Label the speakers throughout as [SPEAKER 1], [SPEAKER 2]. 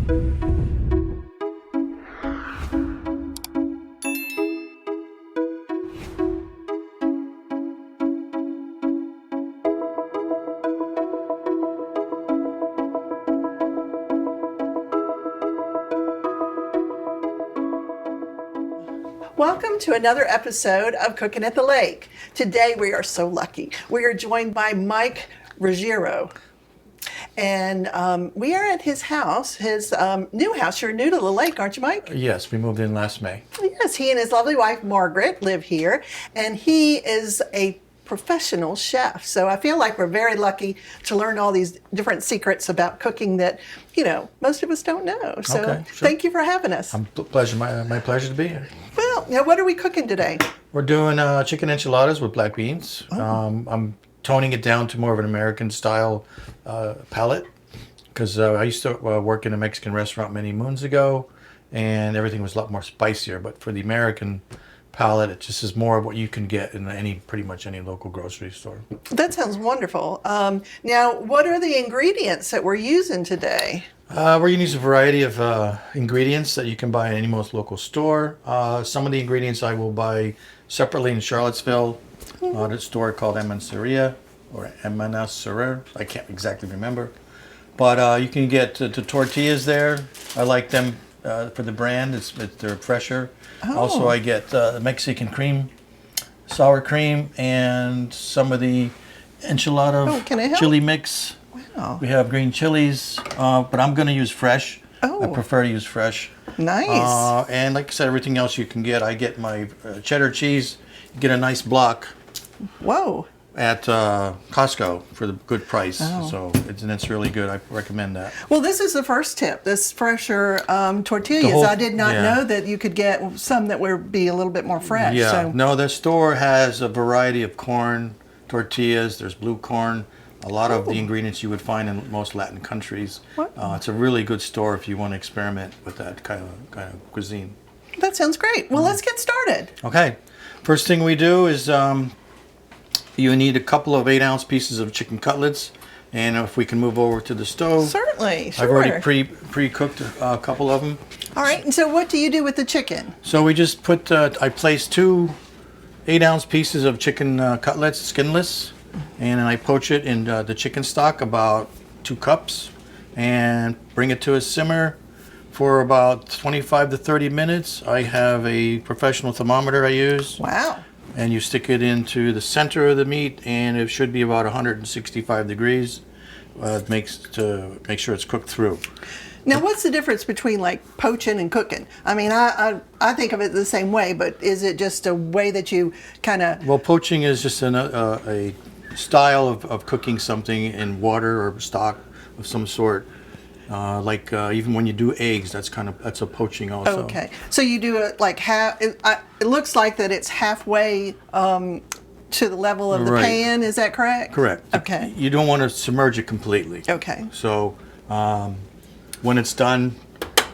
[SPEAKER 1] Welcome to another episode of Cooking at the Lake. Today we are so lucky. We are joined by Mike Ruggiero. And we are at his house, his new house. You're new to the lake, aren't you, Mike?
[SPEAKER 2] Yes, we moved in last May.
[SPEAKER 1] Yes, he and his lovely wife, Margaret, live here. And he is a professional chef. So I feel like we're very lucky to learn all these different secrets about cooking that, you know, most of us don't know. So
[SPEAKER 2] Okay, sure.
[SPEAKER 1] Thank you for having us.
[SPEAKER 2] My pleasure to be here.
[SPEAKER 1] Well, now what are we cooking today?
[SPEAKER 2] We're doing chicken enchiladas with black beans. I'm toning it down to more of an American style palate because I used to work in a Mexican restaurant many moons ago, and everything was a lot more spicier. But for the American palate, it just is more of what you can get in pretty much any local grocery store.
[SPEAKER 1] That sounds wonderful. Now, what are the ingredients that we're using today?
[SPEAKER 2] We're going to use a variety of ingredients that you can buy in any most local store. Some of the ingredients I will buy separately in Charlottesville at a store called Emanceria or Emancerer. I can't exactly remember. But you can get the tortillas there. I like them for the brand. They're fresher. Also, I get the Mexican cream, sour cream, and some of the enchilada chili mix. Wow. We have green chilies, but I'm going to use fresh. I prefer to use fresh.
[SPEAKER 1] Nice.
[SPEAKER 2] And like I said, everything else you can get. I get my cheddar cheese. You get a nice block.
[SPEAKER 1] Whoa.
[SPEAKER 2] At Costco for the good price. So it's really good. I recommend that.
[SPEAKER 1] Well, this is the first tip, this fresher tortillas. I did not know that you could get some that would be a little bit more fresh.
[SPEAKER 2] Yeah,
[SPEAKER 1] so.
[SPEAKER 2] No, the store has a variety of corn tortillas. There's blue corn. A lot of the ingredients you would find in most Latin countries. It's a really good store if you want to experiment with that kind of cuisine.
[SPEAKER 1] That sounds great. Well, let's get started.
[SPEAKER 2] Okay. First thing we do is you need a couple of 8-ounce pieces of chicken cutlets, and if we can move over to the stove.
[SPEAKER 1] Certainly, sure.
[SPEAKER 2] I've already pre-cooked a couple of them.
[SPEAKER 1] All right, and so what do you do with the chicken?
[SPEAKER 2] So we just put, I placed 2 8-ounce pieces of chicken cutlets, skinless, and I poach it in the chicken stock, about 2 cups, and bring it to a simmer for about 25 to 30 minutes. I have a professional thermometer I use.
[SPEAKER 1] Wow.
[SPEAKER 2] And you stick it into the center of the meat, and it should be about 165 degrees. It makes to make sure it's cooked through.
[SPEAKER 1] Now, what's the difference between like poaching and cooking? I mean, I think of it the same way, but is it just a way that you kind of?
[SPEAKER 2] Well, poaching is just a style of cooking something in water or stock of some sort. Even when you do eggs, that's a poaching also.
[SPEAKER 1] Okay, so you do it like half. It looks like that it's halfway to the level of the pan. Is that correct?
[SPEAKER 2] Correct.
[SPEAKER 1] Okay.
[SPEAKER 2] You don't want to submerge it completely.
[SPEAKER 1] Okay.
[SPEAKER 2] So when it's done,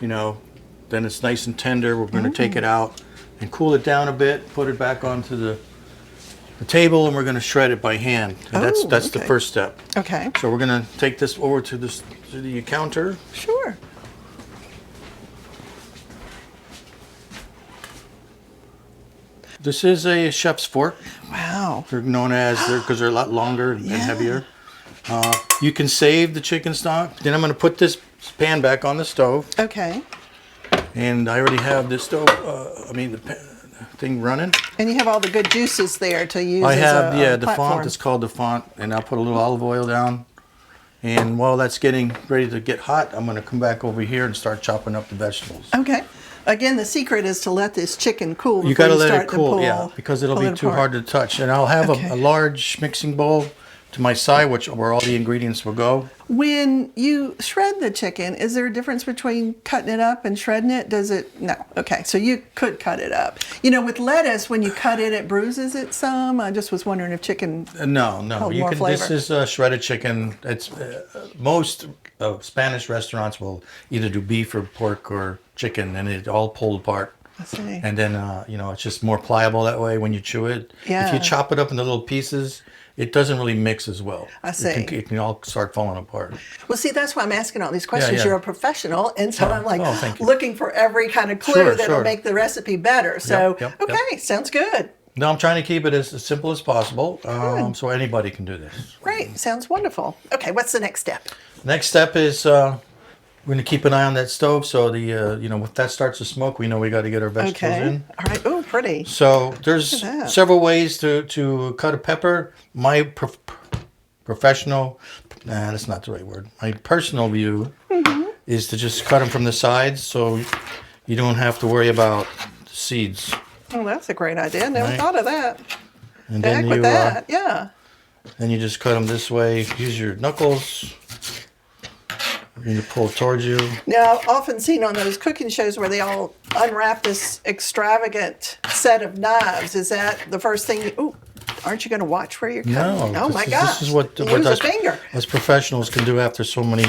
[SPEAKER 2] then it's nice and tender. We're going to take it out and cool it down a bit. Put it back onto the table, and we're going to shred it by hand. And that's the first step.
[SPEAKER 1] Okay.
[SPEAKER 2] So we're going to take this over to the counter.
[SPEAKER 1] Sure.
[SPEAKER 2] This is a chef's fork.
[SPEAKER 1] Wow.
[SPEAKER 2] They're known as because they're a lot longer and heavier. You can save the chicken stock. Then I'm going to put this pan back on the stove.
[SPEAKER 1] Okay.
[SPEAKER 2] And I already have this stove. The thing running.
[SPEAKER 1] And you have all the good juices there to use.
[SPEAKER 2] I have the
[SPEAKER 1] platform.
[SPEAKER 2] font. It's called the font, and I'll put a little olive oil down. And while that's getting ready to get hot, I'm going to come back over here and start chopping up the vegetables.
[SPEAKER 1] Okay. Again, the secret is to let this chicken cool before
[SPEAKER 2] you got to let
[SPEAKER 1] start
[SPEAKER 2] it cool,
[SPEAKER 1] to
[SPEAKER 2] because it'll be too hard to touch. And I'll have a large mixing bowl to my side, where all the ingredients will go.
[SPEAKER 1] When you shred the chicken, is there a difference between cutting it up and shredding it? Does it? No. Okay, so you could cut it up. With lettuce, when you cut it, it bruises it some. I just was wondering if chicken
[SPEAKER 2] No.
[SPEAKER 1] You can. Flavor.
[SPEAKER 2] This is shredded chicken. It's most Spanish restaurants will either do beef or pork or chicken, and it all pulled apart.
[SPEAKER 1] I see.
[SPEAKER 2] And then it's just more pliable that way when you chew it.
[SPEAKER 1] Yeah.
[SPEAKER 2] If you chop it up into little pieces, it doesn't really mix as well.
[SPEAKER 1] I see.
[SPEAKER 2] It can all start falling apart.
[SPEAKER 1] Well, see, that's why I'm asking all these questions.
[SPEAKER 2] yeah.
[SPEAKER 1] You're a professional, and so I'm like
[SPEAKER 2] thank you.
[SPEAKER 1] looking for every kind of clue
[SPEAKER 2] Sure,
[SPEAKER 1] that'll
[SPEAKER 2] sure.
[SPEAKER 1] make the recipe better. So,
[SPEAKER 2] Yep,
[SPEAKER 1] okay, sounds good.
[SPEAKER 2] No, I'm trying to keep it as simple as possible, so anybody can do this.
[SPEAKER 1] Great, sounds wonderful. Okay, what's the next step?
[SPEAKER 2] Next step is we're going to keep an eye on that stove. So the if that starts to smoke, we know we got to get our vegetables
[SPEAKER 1] Okay,
[SPEAKER 2] in.
[SPEAKER 1] all right. Oh, pretty.
[SPEAKER 2] So there's
[SPEAKER 1] Look at that.
[SPEAKER 2] several ways to cut a pepper. My professional, that's not the right word. My personal view is to just cut them from the sides, so you don't have to worry about the seeds.
[SPEAKER 1] Oh, that's a great idea. Never
[SPEAKER 2] Right.
[SPEAKER 1] thought of that.
[SPEAKER 2] And
[SPEAKER 1] The heck
[SPEAKER 2] then
[SPEAKER 1] with
[SPEAKER 2] you
[SPEAKER 1] that, yeah.
[SPEAKER 2] then you just cut them this way. Use your knuckles. And you pull towards you.
[SPEAKER 1] Now, I've often seen on those cooking shows where they all unwrap this extravagant set of knives. Is that the first thing? Ooh, aren't you going to watch where you're cutting?
[SPEAKER 2] No,
[SPEAKER 1] Oh my gosh!
[SPEAKER 2] this is what
[SPEAKER 1] use a
[SPEAKER 2] us,
[SPEAKER 1] finger.
[SPEAKER 2] us professionals can do after so many.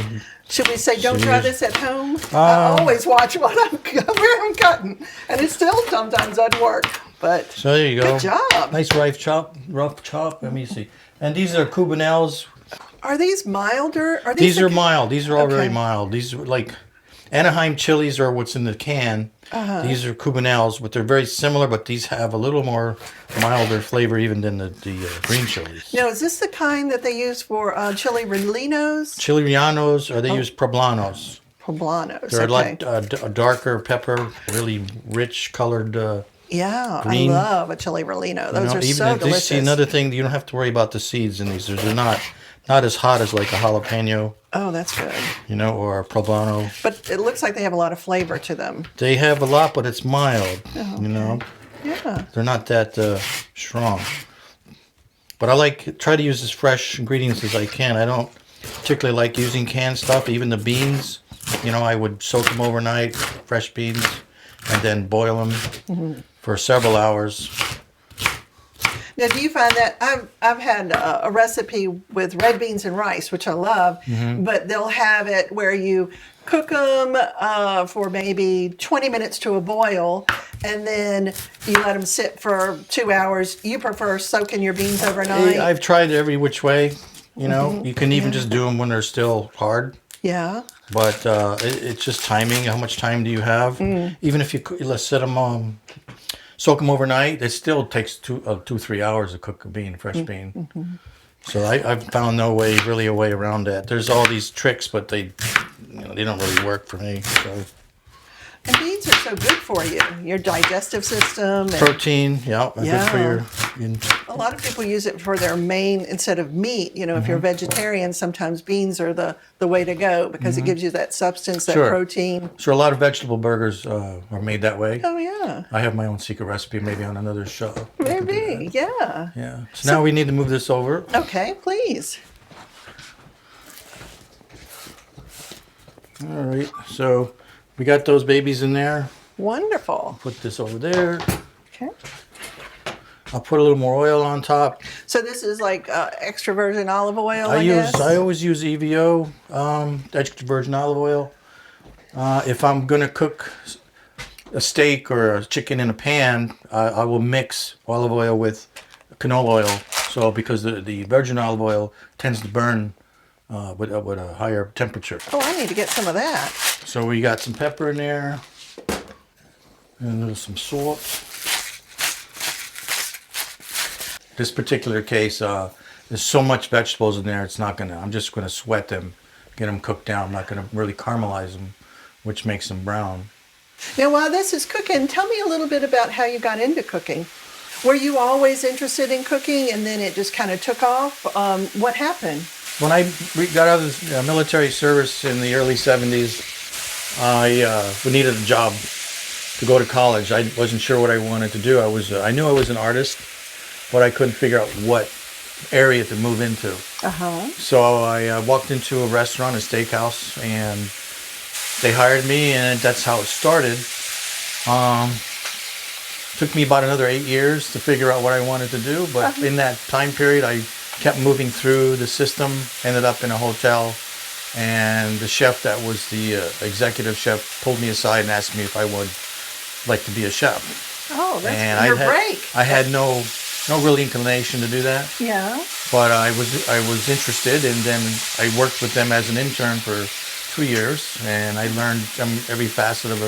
[SPEAKER 1] Should we say don't
[SPEAKER 2] So
[SPEAKER 1] try
[SPEAKER 2] you-
[SPEAKER 1] this at home? I always watch what where I'm cutting, and it still sometimes doesn't work. But
[SPEAKER 2] So there you go.
[SPEAKER 1] good job.
[SPEAKER 2] Nice rough chop. Let me see. And these are Cubanelles.
[SPEAKER 1] Are these milder? Are
[SPEAKER 2] These
[SPEAKER 1] the
[SPEAKER 2] are mild. These are all very
[SPEAKER 1] Okay.
[SPEAKER 2] mild. These are like Anaheim chilies are what's in the can. These are Cubanelles, but they're very similar. But these have a little more milder flavor even than the green chilies.
[SPEAKER 1] Now, is this the kind that they use for chili rellenos?
[SPEAKER 2] Chili Rianos, or they use Poblanos.
[SPEAKER 1] Poblanos.
[SPEAKER 2] They're
[SPEAKER 1] Okay.
[SPEAKER 2] like a darker pepper, really rich colored.
[SPEAKER 1] Yeah,
[SPEAKER 2] green.
[SPEAKER 1] I love a chili relleno. Those are so
[SPEAKER 2] This
[SPEAKER 1] delicious.
[SPEAKER 2] see another thing, you don't have to worry about the seeds in these. They're not as hot as like a jalapeno,
[SPEAKER 1] Oh, that's good.
[SPEAKER 2] or a poblano.
[SPEAKER 1] But it looks like they have a lot of flavor to them.
[SPEAKER 2] They have a lot, but it's mild.
[SPEAKER 1] Oh, Yeah.
[SPEAKER 2] They're not that strong. But I try to use as fresh ingredients as I can. I don't particularly like using canned stuff. Even the beans, I would soak them overnight, fresh beans, and then boil them for several hours.
[SPEAKER 1] Now, do you find that I've had a recipe with red beans and rice, which I love, but they'll have it where you cook them for maybe 20 minutes to a boil, and then you let them sit for 2 hours. You prefer soaking your beans overnight?
[SPEAKER 2] I've tried every which way. You can even just do them when they're still hard.
[SPEAKER 1] Yeah.
[SPEAKER 2] But it's just timing. How much time do you have? Even if let's set them soak them overnight, it still takes 2-3 hours to cook a fresh bean. So I've found really a way around that. There's all these tricks, but they don't really work for me. So
[SPEAKER 1] And beans are so good for you, your digestive system. And
[SPEAKER 2] protein, good for your.
[SPEAKER 1] a lot of people use it for their main instead of meat. If you're vegetarian, sometimes beans are the way to go because it gives you that substance, that
[SPEAKER 2] Sure.
[SPEAKER 1] protein.
[SPEAKER 2] So a lot of vegetable burgers are made that way.
[SPEAKER 1] Oh, yeah.
[SPEAKER 2] I have my own secret recipe, maybe on another show. we could do
[SPEAKER 1] Maybe, yeah.
[SPEAKER 2] that. Yeah. So now we need to move this over.
[SPEAKER 1] Okay, please.
[SPEAKER 2] All right. So we got those babies in there.
[SPEAKER 1] Wonderful.
[SPEAKER 2] Put this over there.
[SPEAKER 1] Okay.
[SPEAKER 2] I'll put a little more oil on top.
[SPEAKER 1] So this is like extra virgin olive oil, I guess?
[SPEAKER 2] I always use EVO, extra virgin olive oil. If I'm gonna cook a steak or a chicken in a pan, I will mix olive oil with canola oil. So because the virgin olive oil tends to burn with a higher temperature.
[SPEAKER 1] Oh, I need to get some of that.
[SPEAKER 2] So we got some pepper in there, and there's some salt. This particular case, there's so much vegetables in there, I'm just gonna sweat them, get them cooked down. I'm not gonna really caramelize them, which makes them brown.
[SPEAKER 1] Now, while this is cooking, tell me a little bit about how you got into cooking. Were you always interested in cooking and then it just kind of took off? What happened?
[SPEAKER 2] When I got out of the military service in the early 70s, I needed a job to go to college. I wasn't sure what I wanted to do. I knew I was an artist, but I couldn't figure out what area to move into. So I walked into a restaurant, a steakhouse, and they hired me, and that's how it started. Took me about another 8 years to figure out what I wanted to do, but in that time period, I kept moving through the system, ended up in a hotel, and the chef that was the executive chef pulled me aside and asked me if I would like to be a chef.
[SPEAKER 1] Oh, that's
[SPEAKER 2] And
[SPEAKER 1] your break.
[SPEAKER 2] I had no no real inclination to do that.
[SPEAKER 1] Yeah.
[SPEAKER 2] But I was interested, and then I worked with them as an intern for 2 years, and I learned every facet of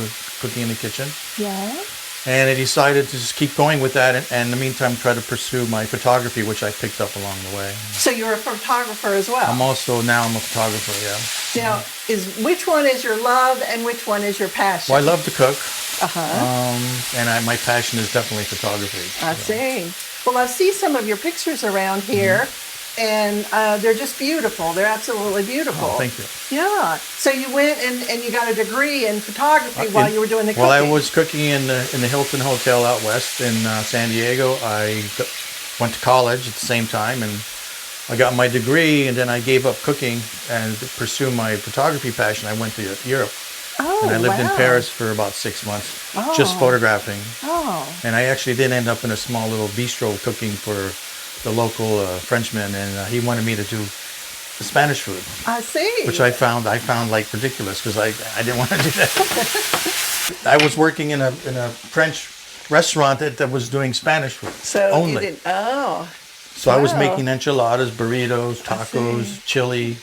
[SPEAKER 2] cooking in the kitchen.
[SPEAKER 1] Yeah.
[SPEAKER 2] And I decided to just keep going with that, and in the meantime, try to pursue my photography, which I picked up along the way.
[SPEAKER 1] So you're a photographer as well.
[SPEAKER 2] I'm a photographer, yeah.
[SPEAKER 1] Now, which one is your love and which one is your passion?
[SPEAKER 2] Well, I love to cook,
[SPEAKER 1] Uh-huh.
[SPEAKER 2] and my passion is definitely photography.
[SPEAKER 1] I see. Well, I see some of your pictures around here, and they're just beautiful. They're absolutely beautiful.
[SPEAKER 2] Oh, thank you.
[SPEAKER 1] Yeah. So you went and you got a degree in photography while you were doing the cooking.
[SPEAKER 2] Well, I was cooking in the Hilton Hotel out west in San Diego. I went to college at the same time, and I got my degree, and then I gave up cooking and to pursue my photography passion. I went to Europe.
[SPEAKER 1] Oh,
[SPEAKER 2] and I lived in
[SPEAKER 1] wow.
[SPEAKER 2] Paris for about 6 months,
[SPEAKER 1] Oh.
[SPEAKER 2] just photographing.
[SPEAKER 1] Oh.
[SPEAKER 2] And I actually did end up in a small little bistro cooking for the local Frenchman, and he wanted me to do the Spanish food,
[SPEAKER 1] I see.
[SPEAKER 2] which I found like ridiculous because I didn't want to do that. I was working in a French restaurant that was doing Spanish food
[SPEAKER 1] So
[SPEAKER 2] only.
[SPEAKER 1] you did. Oh.
[SPEAKER 2] So I was
[SPEAKER 1] Wow.
[SPEAKER 2] making enchiladas, burritos, tacos, chili,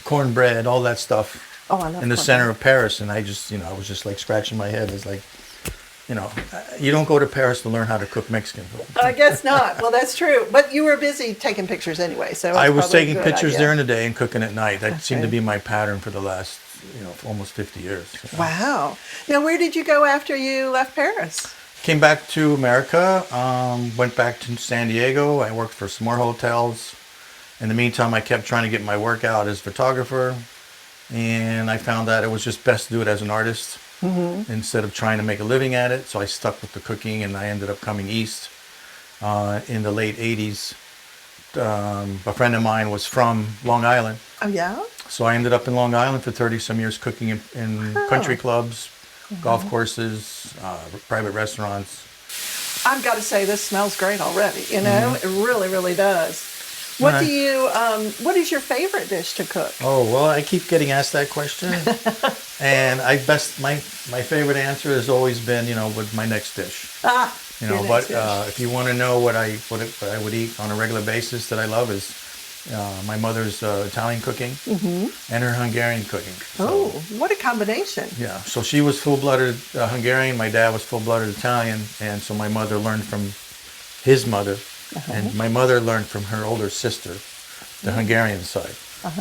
[SPEAKER 2] cornbread, all that stuff.
[SPEAKER 1] Oh, I love
[SPEAKER 2] in the
[SPEAKER 1] cornbread.
[SPEAKER 2] center of Paris, and I was just like scratching my head. It's like, you don't go to Paris to learn how to cook Mexican food.
[SPEAKER 1] I guess not. Well, that's true. But you were busy taking pictures anyway, so
[SPEAKER 2] I
[SPEAKER 1] it's
[SPEAKER 2] was
[SPEAKER 1] probably a
[SPEAKER 2] taking
[SPEAKER 1] good
[SPEAKER 2] pictures
[SPEAKER 1] idea.
[SPEAKER 2] during the day and cooking at night. That seemed to
[SPEAKER 1] Okay.
[SPEAKER 2] be my pattern for the last, almost 50 years.
[SPEAKER 1] Wow. Now, where did you go after you left Paris?
[SPEAKER 2] Came back to America, went back to San Diego. I worked for some more hotels. In the meantime, I kept trying to get my work out as a photographer, and I found that it was just best to do it as an artist instead of trying to make a living at it. So I stuck with the cooking, and I ended up coming east in the late 80s. A friend of mine was from Long Island,
[SPEAKER 1] Oh, yeah?
[SPEAKER 2] so I ended up in Long Island for 30-some years cooking in country clubs, golf courses, private restaurants.
[SPEAKER 1] I've got to say, this smells great already. You know, it really, really does. What
[SPEAKER 2] Right.
[SPEAKER 1] do you? What is your favorite dish to cook?
[SPEAKER 2] Oh, well, I keep getting asked that question. And my favorite answer has always been, with my next dish.
[SPEAKER 1] Your next
[SPEAKER 2] But
[SPEAKER 1] dish.
[SPEAKER 2] if you want to know what I would eat on a regular basis that I love is my mother's Italian cooking and her Hungarian cooking.
[SPEAKER 1] Oh, what a combination!
[SPEAKER 2] Yeah, so she was full-blooded Hungarian, my dad was full-blooded Italian, and so my mother learned from his mother, and my mother learned from her older sister, the Hungarian side.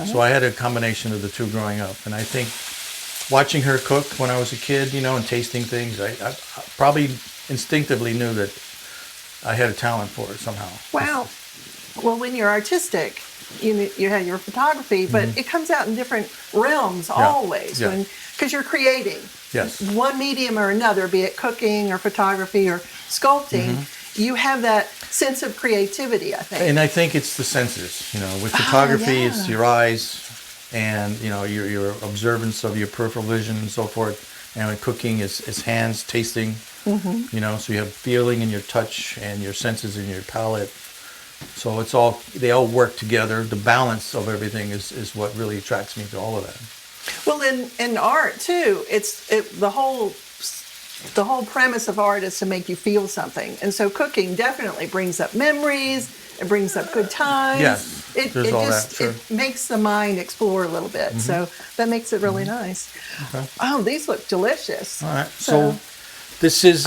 [SPEAKER 2] So I had a combination of the two growing up, and I think watching her cook when I was a kid, and tasting things, I probably instinctively knew that I had a talent for it somehow.
[SPEAKER 1] Wow. Well, when you're artistic, you have your photography, but it comes out in different realms always.
[SPEAKER 2] Yeah.
[SPEAKER 1] Because you're creating.
[SPEAKER 2] Yes.
[SPEAKER 1] One medium or another, be it cooking or photography or sculpting, you have that sense of creativity, I think.
[SPEAKER 2] And I think it's the senses, with photography,
[SPEAKER 1] yeah.
[SPEAKER 2] it's your eyes and, your observance of your peripheral vision and so forth. And with cooking, it's hands, tasting, so you have feeling in your touch and your senses in your palate. So they all work together. The balance of everything is what really attracts me to all of that.
[SPEAKER 1] Well, in art too, the whole premise of art is to make you feel something, and so cooking definitely brings up memories. It brings up good times.
[SPEAKER 2] Yes,
[SPEAKER 1] it
[SPEAKER 2] there's all
[SPEAKER 1] just
[SPEAKER 2] that, sure.
[SPEAKER 1] it makes the mind explore a little bit. So that makes it really nice.
[SPEAKER 2] Okay.
[SPEAKER 1] Oh, these look delicious.
[SPEAKER 2] All right, so this is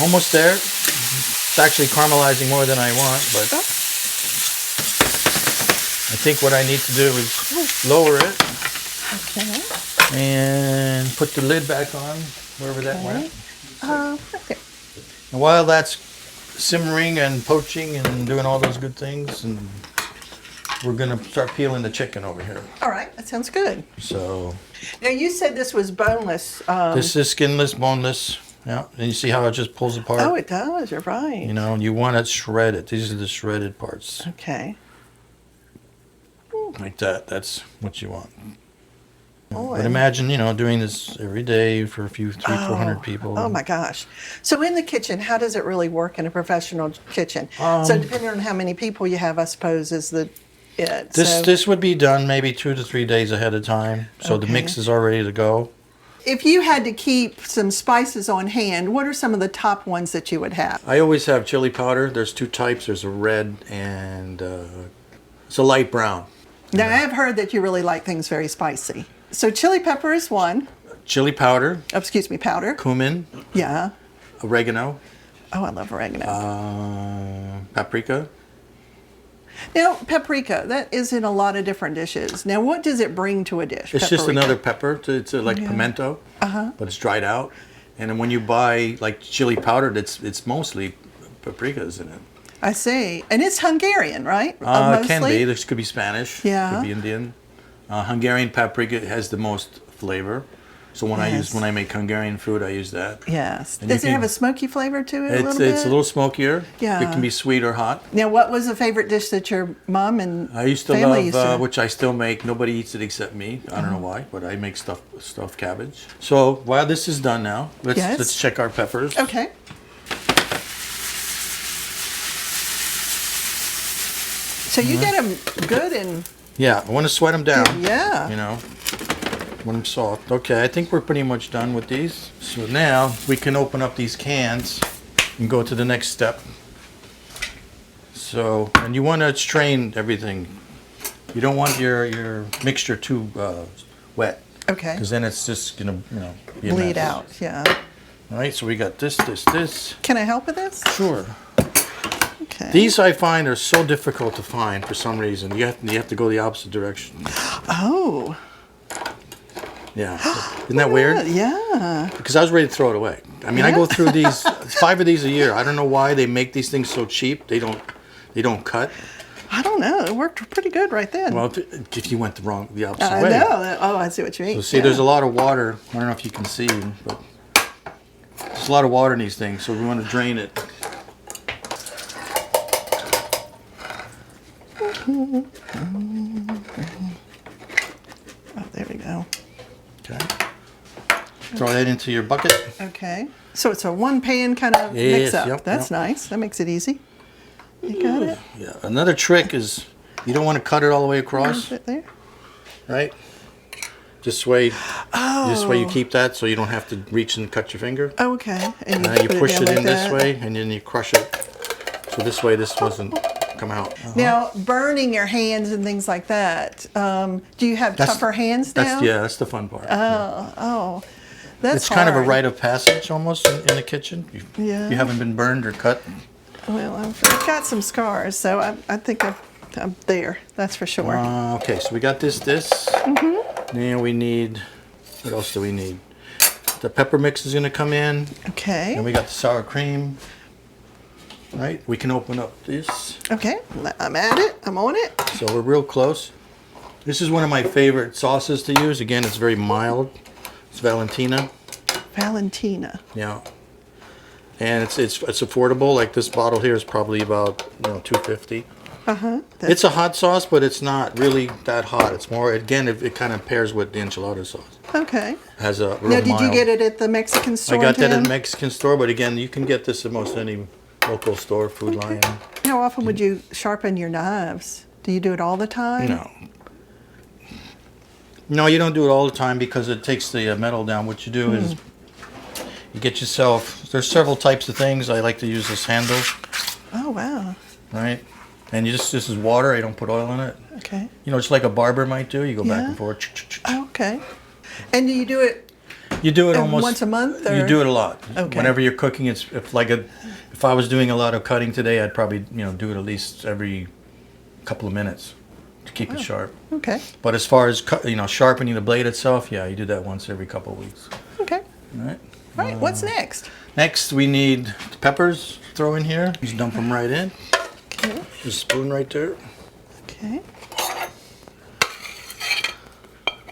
[SPEAKER 2] almost there. It's actually caramelizing more than I want, but I think what I need to do is lower it
[SPEAKER 1] Okay.
[SPEAKER 2] and put the lid back on, wherever that went.
[SPEAKER 1] Okay.
[SPEAKER 2] And while that's simmering and poaching and doing all those good things, and we're gonna start peeling the chicken over here.
[SPEAKER 1] All right, that sounds good.
[SPEAKER 2] So
[SPEAKER 1] Now you said this was boneless.
[SPEAKER 2] this is skinless, boneless. Yeah, and you see how it just pulls apart?
[SPEAKER 1] Oh, it does. You're right.
[SPEAKER 2] And you want it shredded. These are the shredded parts.
[SPEAKER 1] Okay.
[SPEAKER 2] Like that. That's what you want.
[SPEAKER 1] Boy.
[SPEAKER 2] But imagine, doing this every day for a few, 400 people.
[SPEAKER 1] Oh my gosh. So in the kitchen, how does it really work in a professional kitchen? So depending on how many people you have, I suppose, is it.
[SPEAKER 2] This would be done maybe 2 to 3 days ahead of time. So the
[SPEAKER 1] Okay.
[SPEAKER 2] mix is all ready to go.
[SPEAKER 1] if you had to keep some spices on hand, what are some of the top ones that you would have?
[SPEAKER 2] I always have chili powder. There's two types. There's a red and it's a light brown.
[SPEAKER 1] Now, I've heard that you really like things very spicy. So chili pepper is one.
[SPEAKER 2] Chili powder,
[SPEAKER 1] Oh, excuse me, powder.
[SPEAKER 2] cumin,
[SPEAKER 1] Yeah.
[SPEAKER 2] oregano,
[SPEAKER 1] Oh, I love oregano.
[SPEAKER 2] paprika.
[SPEAKER 1] Now, paprika, that is in a lot of different dishes. Now, what does it bring to a dish?
[SPEAKER 2] It's just
[SPEAKER 1] paprika?
[SPEAKER 2] another pepper. It's like pimento, but it's dried out. And then when you buy like chili powder, it's mostly paprikas in it.
[SPEAKER 1] I see. And it's Hungarian, right?
[SPEAKER 2] It can be. This could be Spanish.
[SPEAKER 1] Yeah.
[SPEAKER 2] Could be Indian. Hungarian paprika has the most flavor. So when I make Hungarian food, I use that.
[SPEAKER 1] Yes.
[SPEAKER 2] And
[SPEAKER 1] Does it
[SPEAKER 2] you
[SPEAKER 1] have
[SPEAKER 2] can-
[SPEAKER 1] a smoky flavor to it a
[SPEAKER 2] It's
[SPEAKER 1] little bit?
[SPEAKER 2] it's a little smokier.
[SPEAKER 1] Yeah.
[SPEAKER 2] It can be sweet or hot.
[SPEAKER 1] Now, what was a favorite dish that your mom and
[SPEAKER 2] I used to
[SPEAKER 1] family
[SPEAKER 2] love,
[SPEAKER 1] used to?
[SPEAKER 2] which I still make. Nobody eats it except me. I don't know why, but I make stuffed cabbage. So while this is done now, let's check our peppers.
[SPEAKER 1] Okay. So you get them good and
[SPEAKER 2] Yeah, I want to sweat them down.
[SPEAKER 1] yeah.
[SPEAKER 2] You know, when I'm soft. Okay, I think we're pretty much done with these. So now we can open up these cans and go to the next step. So, and you want to strain everything. You don't want your mixture too wet,
[SPEAKER 1] Okay.
[SPEAKER 2] because then it's just gonna, be a
[SPEAKER 1] Bleed
[SPEAKER 2] mess.
[SPEAKER 1] out. Yeah.
[SPEAKER 2] All right, so we got this.
[SPEAKER 1] Can I help with this?
[SPEAKER 2] Sure.
[SPEAKER 1] Okay.
[SPEAKER 2] These I find are so difficult to find for some reason. You have to go the opposite direction.
[SPEAKER 1] Oh.
[SPEAKER 2] Yeah. Isn't that weird?
[SPEAKER 1] Yeah.
[SPEAKER 2] Because I was ready to throw it away. I mean, I go through these 5 of these a year. I don't know why they make these things so cheap. They don't cut.
[SPEAKER 1] I don't know. It worked pretty good right then.
[SPEAKER 2] Well, if you went the opposite
[SPEAKER 1] I
[SPEAKER 2] way.
[SPEAKER 1] know. Oh, I see what you mean.
[SPEAKER 2] So see, there's a lot of water. I don't know if you can see, but there's a lot of water in these things. So we want to drain it.
[SPEAKER 1] Oh, there we go.
[SPEAKER 2] Okay. Throw that into your bucket.
[SPEAKER 1] Okay. So it's a one pan kind of mix
[SPEAKER 2] Yes,
[SPEAKER 1] up.
[SPEAKER 2] yep,
[SPEAKER 1] That's nice. That makes it easy. You got it?
[SPEAKER 2] Yeah. Another trick is you don't want to cut it all the way across,
[SPEAKER 1] Right there.
[SPEAKER 2] right? This way you keep that, so you don't have to reach and cut your finger.
[SPEAKER 1] Okay. And
[SPEAKER 2] Now you
[SPEAKER 1] put
[SPEAKER 2] push
[SPEAKER 1] down
[SPEAKER 2] it
[SPEAKER 1] like
[SPEAKER 2] in this
[SPEAKER 1] that.
[SPEAKER 2] way, and then you crush it. So this way, this doesn't come out.
[SPEAKER 1] Now, burning your hands and things like that. Do you have tougher hands now?
[SPEAKER 2] That's the fun part.
[SPEAKER 1] Oh, that's
[SPEAKER 2] It's kind of a
[SPEAKER 1] hard.
[SPEAKER 2] rite of passage almost in the kitchen.
[SPEAKER 1] Yeah.
[SPEAKER 2] You haven't been burned or cut.
[SPEAKER 1] Well, I've got some scars, so I think I'm there. That's for sure.
[SPEAKER 2] Okay, so we got this.
[SPEAKER 1] Mm-hmm.
[SPEAKER 2] Now we need, what else do we need? The pepper mix is going to come in.
[SPEAKER 1] Okay.
[SPEAKER 2] And we got the sour cream. Right, we can open up this.
[SPEAKER 1] Okay. I'm at it. I'm on it.
[SPEAKER 2] So we're real close. This is one of my favorite sauces to use. Again, it's very mild. It's Valentina.
[SPEAKER 1] Valentina.
[SPEAKER 2] Yeah. And it's affordable. Like this bottle here is probably about $2.50. It's a hot sauce, but it's not really that hot. It's more, again, it kind of pairs with the enchilada sauce.
[SPEAKER 1] Okay.
[SPEAKER 2] Has a real
[SPEAKER 1] Now, did you
[SPEAKER 2] mild-
[SPEAKER 1] get it at the Mexican store?
[SPEAKER 2] I got that
[SPEAKER 1] in
[SPEAKER 2] at
[SPEAKER 1] town?
[SPEAKER 2] the Mexican store, but again, you can get this at most any local store, Food Lion.
[SPEAKER 1] How often would you sharpen your knives? Do you do it all the time?
[SPEAKER 2] No. No, you don't do it all the time because it takes the metal down. What you do is you get yourself, there's several types of things. I like to use this handle,
[SPEAKER 1] Oh, wow.
[SPEAKER 2] right? And this is water. I don't put oil in it.
[SPEAKER 1] Okay.
[SPEAKER 2] Just like a barber might do. You go back
[SPEAKER 1] Yeah.
[SPEAKER 2] and forth.
[SPEAKER 1] Okay. And do you do it
[SPEAKER 2] You do it almost
[SPEAKER 1] once a month?
[SPEAKER 2] You
[SPEAKER 1] or-
[SPEAKER 2] do it a lot.
[SPEAKER 1] Okay.
[SPEAKER 2] Whenever you're cooking, if I was doing a lot of cutting today, I'd probably do it at least every couple of minutes to keep it sharp.
[SPEAKER 1] Okay.
[SPEAKER 2] But as far as sharpening the blade itself, yeah, you do that once every couple of weeks.
[SPEAKER 1] Okay.
[SPEAKER 2] All right.
[SPEAKER 1] All right. What's next?
[SPEAKER 2] Next, we need the peppers. Throw in here. Just dump them right in.
[SPEAKER 1] Okay.
[SPEAKER 2] There's a spoon right there.
[SPEAKER 1] Okay.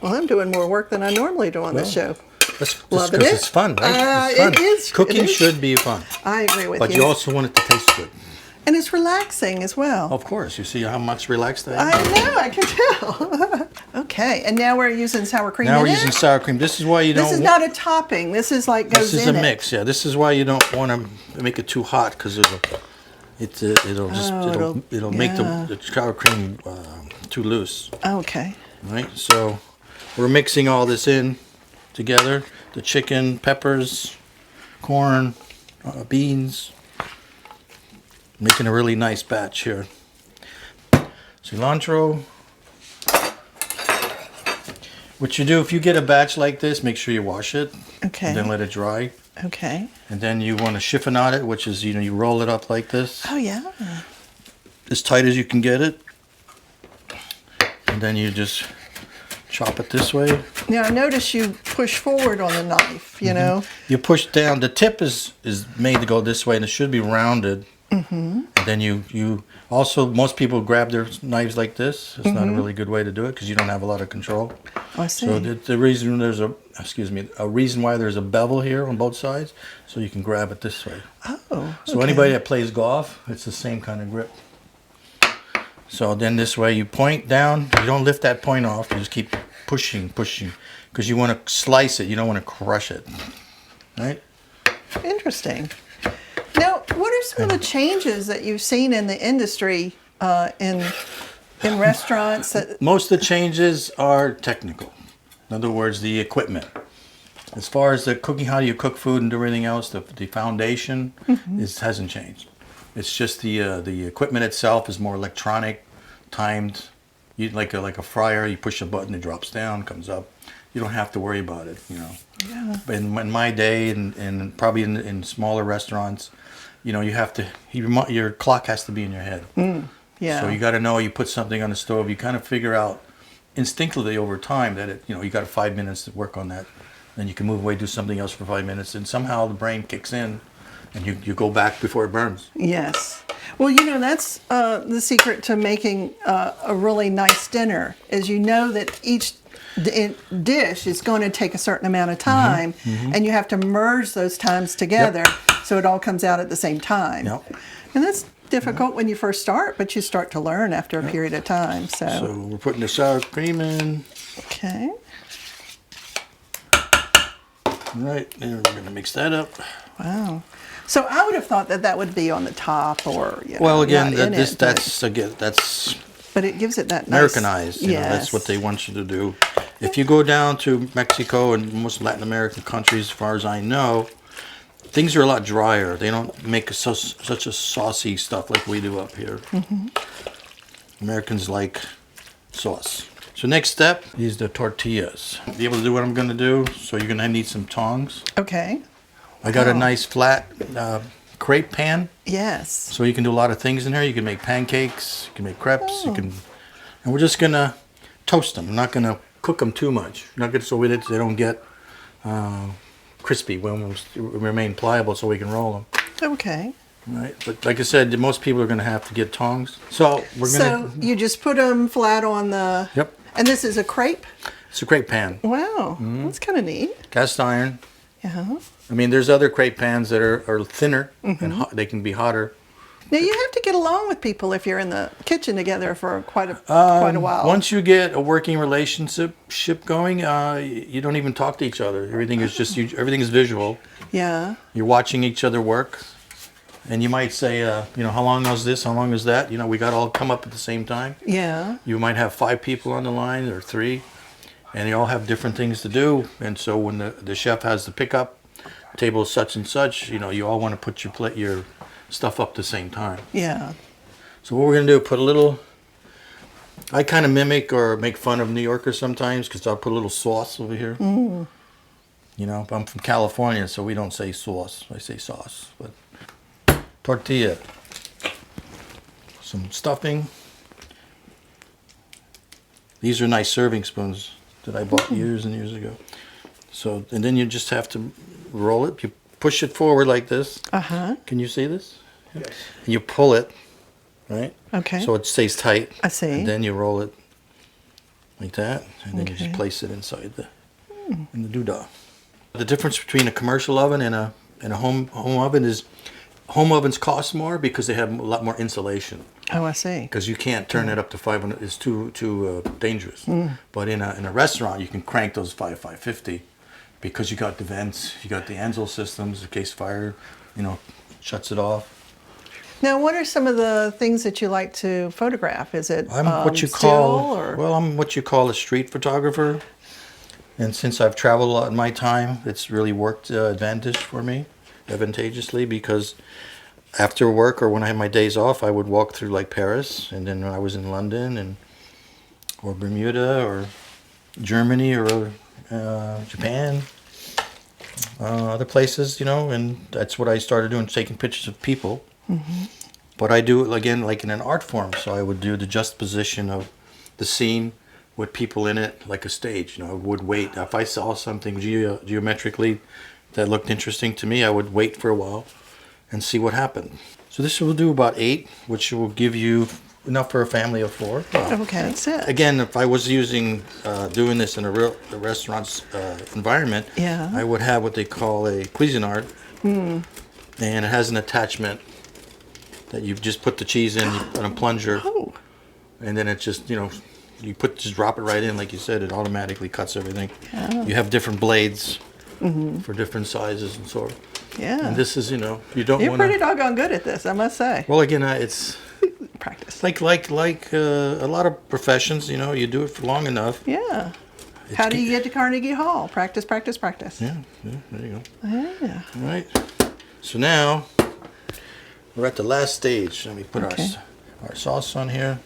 [SPEAKER 1] Well, I'm doing more work than I normally do on this show.
[SPEAKER 2] That's just
[SPEAKER 1] Loving
[SPEAKER 2] because
[SPEAKER 1] it.
[SPEAKER 2] it's fun, right? It's fun.
[SPEAKER 1] It is.
[SPEAKER 2] Cooking
[SPEAKER 1] It is.
[SPEAKER 2] should be fun,
[SPEAKER 1] I agree with
[SPEAKER 2] but
[SPEAKER 1] you.
[SPEAKER 2] you also want it to taste good.
[SPEAKER 1] And it's relaxing as well.
[SPEAKER 2] Of course, you see how much relaxed I am.
[SPEAKER 1] I know, I can tell. Okay, and now we're using sour cream
[SPEAKER 2] Now
[SPEAKER 1] in
[SPEAKER 2] we're
[SPEAKER 1] it?
[SPEAKER 2] using sour cream. This is why you don't.
[SPEAKER 1] This is not a topping. This is like goes
[SPEAKER 2] This is
[SPEAKER 1] in
[SPEAKER 2] a
[SPEAKER 1] it.
[SPEAKER 2] mix. Yeah, this is why you don't want to make it too hot because it'll make the sour cream too loose.
[SPEAKER 1] Okay.
[SPEAKER 2] Right. So we're mixing all this in together. The chicken, peppers, corn, beans. Making a really nice batch here. Cilantro. What you do, if you get a batch like this, make sure you wash it.
[SPEAKER 1] Okay.
[SPEAKER 2] And then let it dry.
[SPEAKER 1] Okay.
[SPEAKER 2] And then you want to chiffonade it, which is, you roll it up like this.
[SPEAKER 1] Oh, yeah.
[SPEAKER 2] As tight as you can get it. And then you just chop it this way.
[SPEAKER 1] Now, I notice you push forward on the knife, you know.
[SPEAKER 2] You push down. The tip is made to go this way, and it should be rounded. And then you also, most people grab their knives like this. It's not a really good way to do it because you don't have a lot of control.
[SPEAKER 1] Oh, I see.
[SPEAKER 2] So the reason there's a reason why there's a bevel here on both sides, so you can grab it this way.
[SPEAKER 1] Oh,
[SPEAKER 2] So anybody that plays golf, it's the same kind of grip. So then this way you point down. You don't lift that point off. You just keep pushing, because you want to slice it. You don't want to crush it, right?
[SPEAKER 1] Interesting. Now, what are some of the changes that you've seen in the industry in restaurants?
[SPEAKER 2] Most of the changes are technical. In other words, the equipment. As far as the cooking, how you cook food and everything else, the foundation hasn't changed. It's just the equipment itself is more electronic, timed. You like a fryer. You push a button, it drops down, comes up. You don't have to worry about it,
[SPEAKER 1] Yeah.
[SPEAKER 2] But in my day, and probably in smaller restaurants, you have to. Your clock has to be in your head.
[SPEAKER 1] Yeah.
[SPEAKER 2] So you got to know. You put something on the stove. You kind of figure out instinctively over time that you got 5 minutes to work on that. Then you can move away, do something else for 5 minutes, and somehow the brain kicks in, and you go back before it burns.
[SPEAKER 1] Yes. Well, that's the secret to making a really nice dinner, is that each dish is going to take a certain amount of time, and you have to merge those times together so it all comes out at the same time.
[SPEAKER 2] Yep.
[SPEAKER 1] And that's difficult when you first start, but you start to learn after a period of time.
[SPEAKER 2] So we're putting the sour cream in.
[SPEAKER 1] Okay.
[SPEAKER 2] All right, and we're going to mix that up.
[SPEAKER 1] Wow. So I would have thought that would be on the top, or
[SPEAKER 2] well, again,
[SPEAKER 1] not in it,
[SPEAKER 2] that's
[SPEAKER 1] but it gives it that nice,
[SPEAKER 2] Americanized.
[SPEAKER 1] Yes.
[SPEAKER 2] That's what they want you to do. If you go down to Mexico and most Latin American countries, as far as I know, things are a lot drier. They don't make such a saucy stuff like we do up here. Americans like sauce. So next step is the tortillas. Be able to do what I'm going to do. So you're going to need some tongs.
[SPEAKER 1] Okay.
[SPEAKER 2] I got a nice flat crepe pan.
[SPEAKER 1] Yes.
[SPEAKER 2] So you can do a lot of things in here. You can make pancakes. You can make crepes. And we're just going to toast them. I'm not going to cook them too much. Not good so they don't get crispy. When we remain pliable, so we can roll them.
[SPEAKER 1] Okay.
[SPEAKER 2] Right. But like I said, most people are going to have to get tongs. So we're going to.
[SPEAKER 1] So you just put them flat on the.
[SPEAKER 2] Yep.
[SPEAKER 1] And this is a crepe.
[SPEAKER 2] It's a crepe pan.
[SPEAKER 1] Wow, that's kind of neat.
[SPEAKER 2] Cast iron.
[SPEAKER 1] Yeah.
[SPEAKER 2] I mean, there's other crepe pans that are thinner and they can be hotter.
[SPEAKER 1] Now you have to get along with people if you're in the kitchen together for quite a while.
[SPEAKER 2] Once you get a working relationship going, you don't even talk to each other. Everything is everything is visual.
[SPEAKER 1] Yeah.
[SPEAKER 2] You're watching each other work, and you might say, how long is this? How long is that? We got all come up at the same time.
[SPEAKER 1] Yeah.
[SPEAKER 2] You might have 5 people on the line or 3, and they all have different things to do. And so when the chef has the pickup table such and such, you all want to put your stuff up at the same time.
[SPEAKER 1] Yeah.
[SPEAKER 2] So what we're going to do, put a little, I kind of mimic or make fun of New Yorkers sometimes because I'll put a little sauce over here. I'm from California, so we don't say sauce. I say sauce. But tortilla, some stuffing. These are nice serving spoons that I bought years and years ago. So, and then you just have to roll it. You push it forward like this. Can you see this? Yes. And you pull it, right?
[SPEAKER 1] Okay.
[SPEAKER 2] So it stays tight.
[SPEAKER 1] I see.
[SPEAKER 2] And then you roll it like that, and then you just place it inside in the doodah. The difference between a commercial oven and a home oven is home ovens cost more because they have a lot more insulation.
[SPEAKER 1] Oh, I see.
[SPEAKER 2] Because you can't turn it up to 500. It's too dangerous. But in a restaurant, you can crank those 550 because you got the vents, you got the Ansel systems in case fire, shuts it off.
[SPEAKER 1] Now, what are some of the things that you like to photograph? Is it
[SPEAKER 2] I'm what you
[SPEAKER 1] still,
[SPEAKER 2] call
[SPEAKER 1] or?
[SPEAKER 2] well, I'm what you call a street photographer. And since I've traveled a lot in my time, it's really worked advantageously, because after work or when I had my days off, I would walk through like Paris, and then when I was in London or Bermuda or Germany or Japan, other places, and that's what I started doing, taking pictures of people. Mm-hmm. But I do it again like in an art form, so I would do the juxtaposition of the scene with people in it, like a stage. I would wait. If I saw something geometrically that looked interesting to me, I would wait for a while and see what happened. So this will do about 8, which will give you enough for a family of 4.
[SPEAKER 1] Okay, that's it.
[SPEAKER 2] Again, if I was doing this in a restaurant's environment,
[SPEAKER 1] yeah.
[SPEAKER 2] I would have what they call a Cuisinart, and it has an attachment that you just put the cheese in, you put a plunger, and then it just, you just drop it right in, like you said, it automatically cuts everything. Oh. You have different blades for different sizes and so.
[SPEAKER 1] Yeah.
[SPEAKER 2] And this is, you don't want to.
[SPEAKER 1] You're pretty doggone good at this, I must say.
[SPEAKER 2] Well, again, it's
[SPEAKER 1] practice.
[SPEAKER 2] Like a lot of professions, you do it for long enough.
[SPEAKER 1] Yeah. How do you get to Carnegie Hall? Practice, practice, practice.
[SPEAKER 2] Yeah, there you go.
[SPEAKER 1] Yeah.
[SPEAKER 2] All right. So now we're at the last stage. Let me put our sauce on here.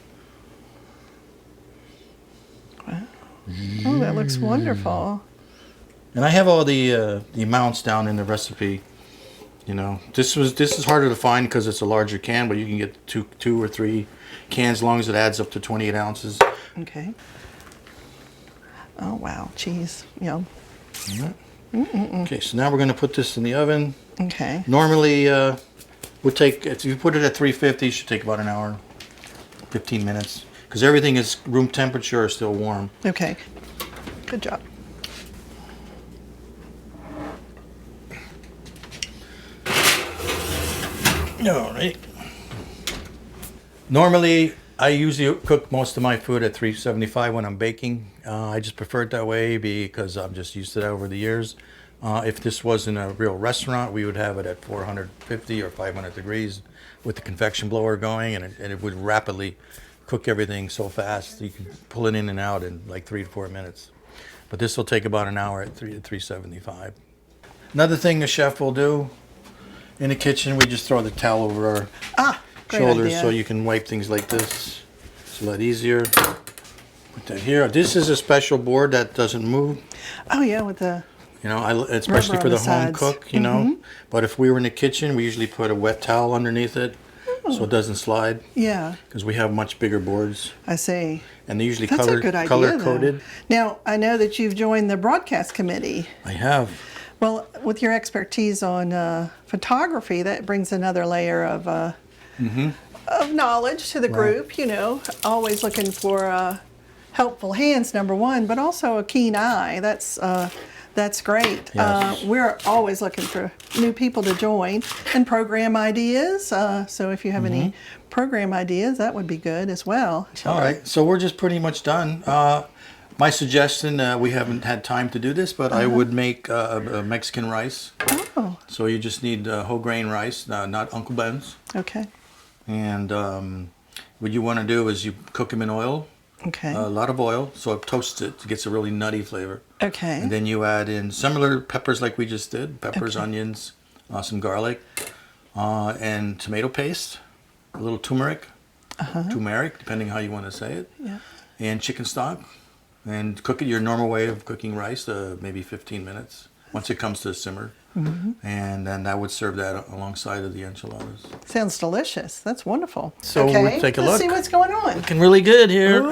[SPEAKER 1] Wow. Oh, that looks wonderful.
[SPEAKER 2] And I have all the amounts down in the recipe. This is harder to find because it's a larger can, but you can get two or 3 cans as long as it adds up to 28 ounces.
[SPEAKER 1] Okay. Oh wow, cheese, yum.
[SPEAKER 2] Okay, so now we're going to put this in the oven.
[SPEAKER 1] Okay.
[SPEAKER 2] Normally, would take, if you put it at 350, it should take about an hour, 15 minutes, because everything is room temperature or still warm.
[SPEAKER 1] Okay. Good job.
[SPEAKER 2] All right. Normally, I usually cook most of my food at 375 when I'm baking. I just prefer it that way because I'm just used to that over the years. If this wasn't a real restaurant, we would have it at 450 or 500 degrees with the convection blower going, and it would rapidly cook everything so fast you can pull it in and out in like 3 to 4 minutes. But this will take about an hour at 375. Another thing the chef will do in the kitchen, we just throw the towel over our shoulders so you can wipe things like this. It's a lot easier. Put that here. This is a special board that doesn't move.
[SPEAKER 1] Oh yeah, with the
[SPEAKER 2] especially for the home cook, But if we were in the kitchen, we usually put a wet towel underneath it so it doesn't slide.
[SPEAKER 1] Yeah.
[SPEAKER 2] Because we have much bigger boards.
[SPEAKER 1] I see.
[SPEAKER 2] And they usually
[SPEAKER 1] That's a good idea,
[SPEAKER 2] color coded.
[SPEAKER 1] Now, I know that you've joined the broadcast committee.
[SPEAKER 2] I have.
[SPEAKER 1] Well, with your expertise on photography, that brings another layer of knowledge to the group. Always looking for helpful hands, number one, but also a keen eye. That's great.
[SPEAKER 2] Yes.
[SPEAKER 1] We're always looking for new people to join and program ideas. So if you have any program ideas, that would be good as well.
[SPEAKER 2] All right. So we're just pretty much done. My suggestion, we haven't had time to do this, but I would make a Mexican rice.
[SPEAKER 1] Oh.
[SPEAKER 2] So you just need whole grain rice, not Uncle Ben's.
[SPEAKER 1] Okay.
[SPEAKER 2] And what you want to do is you cook them in oil.
[SPEAKER 1] Okay.
[SPEAKER 2] A lot of oil, so it toasts it. It gets a really nutty flavor.
[SPEAKER 1] Okay.
[SPEAKER 2] And then you add in similar peppers like we just did. Peppers, onions, some garlic, and tomato paste, a little turmeric, depending how you want to say it.
[SPEAKER 1] Yeah.
[SPEAKER 2] And chicken stock. And cook it your normal way of cooking rice, maybe 15 minutes, once it comes to a simmer. And then I would serve that alongside of the enchiladas.
[SPEAKER 1] Sounds delicious. That's wonderful.
[SPEAKER 2] So we'll take a look.
[SPEAKER 1] Let's see what's going on.
[SPEAKER 2] Looking really good here.
[SPEAKER 1] Ooh,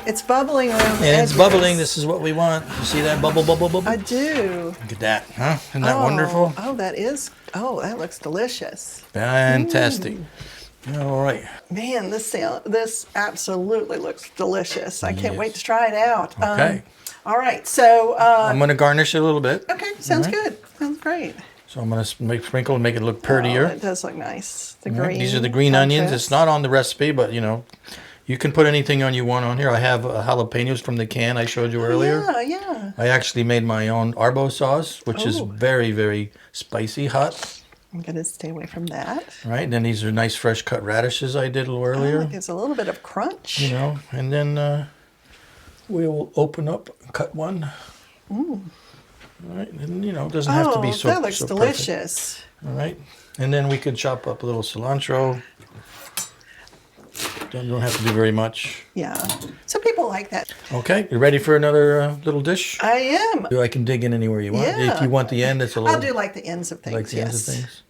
[SPEAKER 1] it's bubbling around the
[SPEAKER 2] And it's
[SPEAKER 1] edges.
[SPEAKER 2] bubbling. This is what we want. You see that bubble, bubble, bubble?
[SPEAKER 1] I do.
[SPEAKER 2] Look at that, huh? Isn't that wonderful?
[SPEAKER 1] Oh, that looks delicious.
[SPEAKER 2] Fantastic. All right.
[SPEAKER 1] Man, this absolutely looks delicious. I can't wait to try it out.
[SPEAKER 2] Okay.
[SPEAKER 1] All right, so
[SPEAKER 2] I'm going to garnish it a little bit.
[SPEAKER 1] okay, sounds good. Sounds great.
[SPEAKER 2] So I'm going to sprinkle and make it look prettier.
[SPEAKER 1] Oh, it does look nice. The
[SPEAKER 2] All right,
[SPEAKER 1] green.
[SPEAKER 2] these are the green onions.
[SPEAKER 1] contrast.
[SPEAKER 2] It's not on the recipe, but you can put anything on you want on here. I have jalapenos from the can I showed you earlier.
[SPEAKER 1] Yeah.
[SPEAKER 2] I actually made my own arbo sauce, which is very, very spicy, hot.
[SPEAKER 1] I'm going to stay away from that.
[SPEAKER 2] All right, and then these are nice fresh cut radishes I did a little earlier.
[SPEAKER 1] It gives a little bit of crunch.
[SPEAKER 2] And then we'll open up, cut one. All right, and it doesn't have to be so.
[SPEAKER 1] That looks
[SPEAKER 2] so
[SPEAKER 1] delicious.
[SPEAKER 2] perfect. All right, and then we could chop up a little cilantro. Don't have to do very much.
[SPEAKER 1] Yeah. Some people like that.
[SPEAKER 2] Okay, you ready for another little dish?
[SPEAKER 1] I am.
[SPEAKER 2] I can dig in anywhere you want.
[SPEAKER 1] Yeah.
[SPEAKER 2] If you want the end, it's a little.
[SPEAKER 1] I'll do like the ends of things.
[SPEAKER 2] Like the ends of things.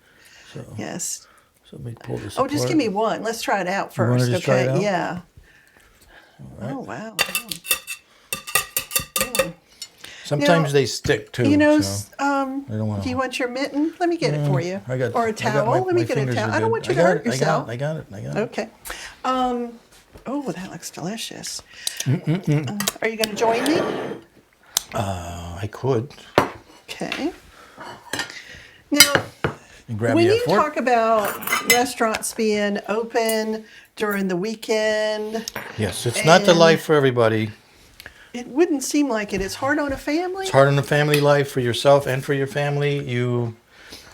[SPEAKER 2] So,
[SPEAKER 1] Yes.
[SPEAKER 2] So let me pull this.
[SPEAKER 1] Oh, just
[SPEAKER 2] apart.
[SPEAKER 1] give me one. Let's try it out
[SPEAKER 2] You wanna
[SPEAKER 1] first.
[SPEAKER 2] just try
[SPEAKER 1] Okay.
[SPEAKER 2] it out?
[SPEAKER 1] Yeah.
[SPEAKER 2] right.
[SPEAKER 1] Oh wow.
[SPEAKER 2] Sometimes they stick too.
[SPEAKER 1] You know,
[SPEAKER 2] so I don't wanna-
[SPEAKER 1] do you want your mitten? Let me get it for you.
[SPEAKER 2] I got.
[SPEAKER 1] Or a
[SPEAKER 2] I got
[SPEAKER 1] towel. Let me
[SPEAKER 2] my
[SPEAKER 1] get a
[SPEAKER 2] fingers
[SPEAKER 1] towel.
[SPEAKER 2] are
[SPEAKER 1] I don't
[SPEAKER 2] good.
[SPEAKER 1] want you
[SPEAKER 2] I
[SPEAKER 1] to
[SPEAKER 2] got
[SPEAKER 1] hurt
[SPEAKER 2] it,
[SPEAKER 1] yourself.
[SPEAKER 2] I got it.
[SPEAKER 1] Okay. Oh, that looks delicious. Are you going to join me?
[SPEAKER 2] I could.
[SPEAKER 1] Okay. Now,
[SPEAKER 2] Grab
[SPEAKER 1] when
[SPEAKER 2] me a
[SPEAKER 1] you
[SPEAKER 2] fork.
[SPEAKER 1] talk about restaurants being open during the weekend,
[SPEAKER 2] Yes, it's not the
[SPEAKER 1] and-
[SPEAKER 2] life for everybody.
[SPEAKER 1] it wouldn't seem like it. It's hard on a family.
[SPEAKER 2] It's hard on the family life for yourself and for your family. You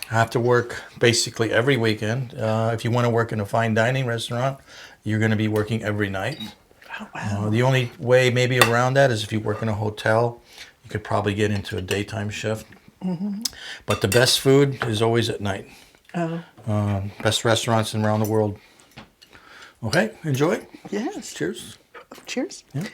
[SPEAKER 2] have to work basically every weekend. If you want to work in a fine dining restaurant, you're going to be working every night.
[SPEAKER 1] Oh, wow.
[SPEAKER 2] The only way maybe around that is if you work in a hotel, you could probably get into a daytime shift. But the best food is always at night.
[SPEAKER 1] Oh,
[SPEAKER 2] Best restaurants around the world. Okay, enjoy.
[SPEAKER 1] yes.
[SPEAKER 2] Cheers.
[SPEAKER 1] Cheers.
[SPEAKER 2] Yeah.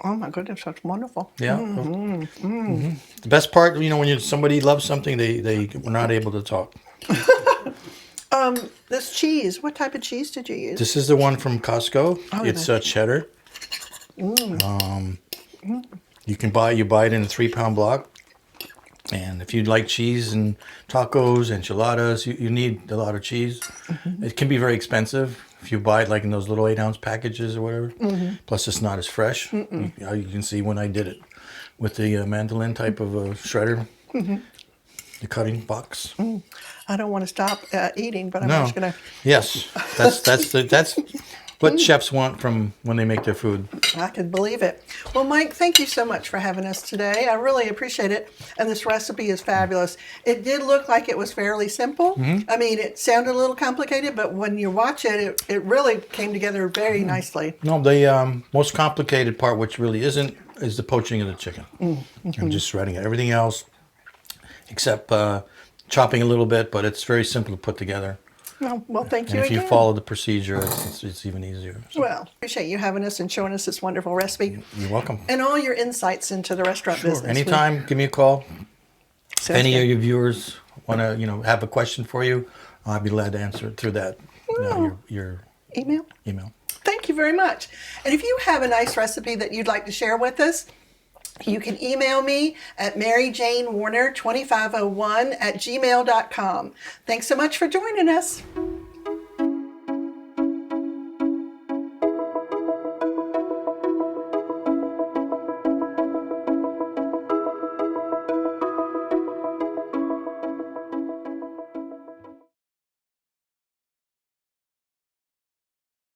[SPEAKER 1] Oh, my goodness. That's wonderful.
[SPEAKER 2] Yeah. The best part, when somebody loves something, they were not able to talk.
[SPEAKER 1] This cheese, what type of cheese did you use?
[SPEAKER 2] This is the one from Costco.
[SPEAKER 1] Oh,
[SPEAKER 2] It's
[SPEAKER 1] that's-
[SPEAKER 2] cheddar. You buy it in a 3-pound block. And if you'd like cheese and tacos, enchiladas, you need a lot of cheese. It can be very expensive if you buy it like in those little 8-ounce packages or whatever. Plus, it's not as fresh. You can see when I did it with the mandolin type of shredder, the cutting box.
[SPEAKER 1] I don't want to stop eating, but I'm
[SPEAKER 2] No.
[SPEAKER 1] just going to.
[SPEAKER 2] Yes, that's what chefs want from when they make their food.
[SPEAKER 1] I can believe it. Well, Mike, thank you so much for having us today. I really appreciate it. And this recipe is fabulous. It did look like it was fairly simple. I mean, it sounded a little complicated, but when you watch it, it really came together very nicely.
[SPEAKER 2] No, the most complicated part, which really isn't, is the poaching of the chicken. And just shredding it. Everything else, except chopping a little bit, but it's very simple to put together.
[SPEAKER 1] Well, thank you
[SPEAKER 2] And if you
[SPEAKER 1] again.
[SPEAKER 2] follow the procedure, it's even easier. So,
[SPEAKER 1] Well, appreciate you having us and showing us this wonderful recipe
[SPEAKER 2] you're welcome.
[SPEAKER 1] and all your insights into the restaurant
[SPEAKER 2] Sure.
[SPEAKER 1] business.
[SPEAKER 2] Anytime, give me a call. If
[SPEAKER 1] Sounds
[SPEAKER 2] any
[SPEAKER 1] good.
[SPEAKER 2] of your viewers want to, have a question for you, I'll be glad to answer it through that. Your
[SPEAKER 1] Email.
[SPEAKER 2] email.
[SPEAKER 1] Thank you very much. And if you have a nice recipe that you'd like to share with us, you can email me at maryjanewarner2501@gmail.com. Thanks so much for joining us.